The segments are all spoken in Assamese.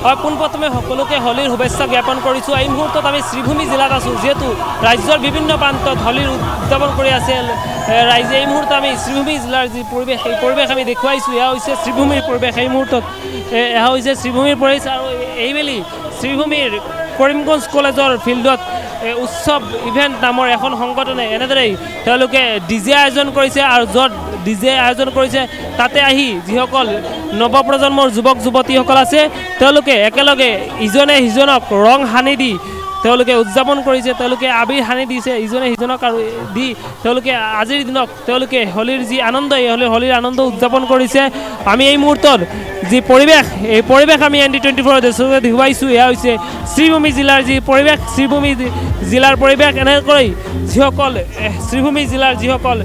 পোনপ্ৰথমে সকলোকে হোলীৰ শুভেচ্ছা জ্ঞাপন কৰিছোঁ। এই মুহূৰ্তত আমি শ্ৰীভূমি জিলাত আছোঁ, যিহেতু ৰাজ্যৰ বিভিন্ন প্ৰান্তত হোলীৰ উদযাপন কৰি আছে ৰাইজে। এই মুহূৰ্তত আমি শ্ৰীভূমি জিলাৰ যি পৰিৱেশ, এই পৰিৱেশ আমি দেখুৱাইছোঁ। এয়া হৈছে শ্ৰীভূমিৰ পৰিৱেশ। এই মুহূৰ্তত এয়া হৈছে শ্ৰীভূমিৰ পৰিৱেশ আৰু এইবেলি শ্ৰীভূমিৰ কৰিমগঞ্জ কলেজৰ ফিল্ডত উৎসৱ ইভেণ্ট নামৰ এখন সংগঠনে এনেদৰেই তেওঁলোকে ডিজে আয়োজন কৰিছে আৰু য'ত ডিজে আয়োজন কৰিছে তাতে আহি যিসকল নৱপ্ৰজন্মৰ যুৱক যুৱতীসকল আছে তেওঁলোকে একেলগে ইজনে সিজনক ৰং সানি দি তেওঁলোকে উদযাপন কৰিছে। তেওঁলোকে আবিৰ সানি দিছে ইজনে সিজনক আৰু দি তেওঁলোকে আজিৰ দিনক তেওঁলোকে হোলীৰ যি আনন্দ, এই হোলীৰ আনন্দ উদযাপন কৰিছে। আমি এই মুহূৰ্তত যি পৰিৱেশ, এই পৰিৱেশ আমি ND24 দেখুৱাইছোঁ। এয়া হৈছে শ্ৰীভূমি জিলাৰ যি পৰিৱেশ, শ্ৰীভূমি জিলাৰ পৰিৱেশ। এনেকৈ যিসকল শ্ৰীভূমি জিলাৰ যিসকল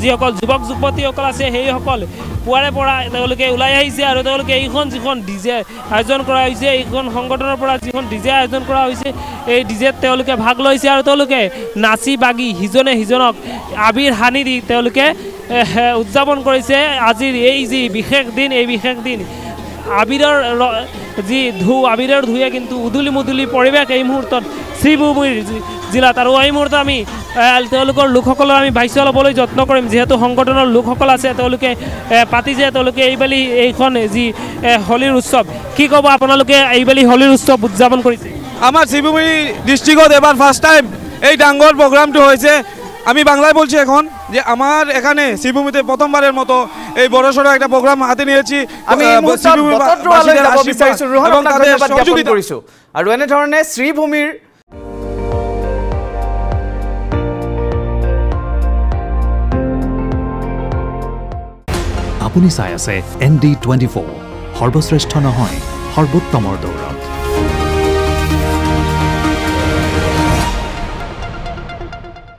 যুৱক যুৱতীসকল আছে সেইসকল পুৱাৰে পৰা তেওঁলোকে ওলাই আহিছে আৰু তেওঁলোকে এইখন যিখন ডিজে আয়োজন কৰা হৈছে, এইখন সংগঠনৰ পৰা যিখন ডিজে আয়োজন কৰা হৈছে, এই ডিজেত তেওঁলোকে ভাগ লৈছে আৰু তেওঁলোকে নাচি বাগি সিজনে সিজনক আবিৰ সানি দি তেওঁলোকে উদযাপন কৰিছে আজিৰ এই যি বিশেষ দিন। এই বিশেষ দিন আবিৰৰ যি আবিৰৰ ধুয়ে কিন্তু উদুলি মুদুলি পৰিৱেশ এই মুহূৰ্তত শ্ৰীভূমিৰ জিলাত। আৰু এই মুহূৰ্তত আমি তেওঁলোকৰ লোকসকলৰ আমি ভাষ্য ল'বলৈ যত্ন কৰিম, যিহেতু সংগঠনৰ লোকসকল আছে তেওঁলোকে পাতিছে, তেওঁলোকে এইবেলি এইখন যি হোলীৰ উৎসৱ, কি ক'ব আপোনালোকে এইবেলি হোলীৰ উৎসৱ উদযাপন কৰিছে? আমার শ্রীভূমি ডিস্ট্রিক্টত এবার ফার্স্ট টাইম এই ডাঙ্গর প্রোগ্রামটি হয়েছে। আমি বাংলায় বলছি এখন যে আমার এখানে শ্রীভূমিতে প্রথমবারের মতো এই বড়সড় একটা প্রোগ্রাম হাতে নিয়েছি। আমি আৰু এনেধৰণে শ্ৰীভূমিৰ আপুনি চাই আছে ND24, সৰ্বশ্ৰেষ্ঠ নহয় সৰ্বোত্তমৰ দৌৰ।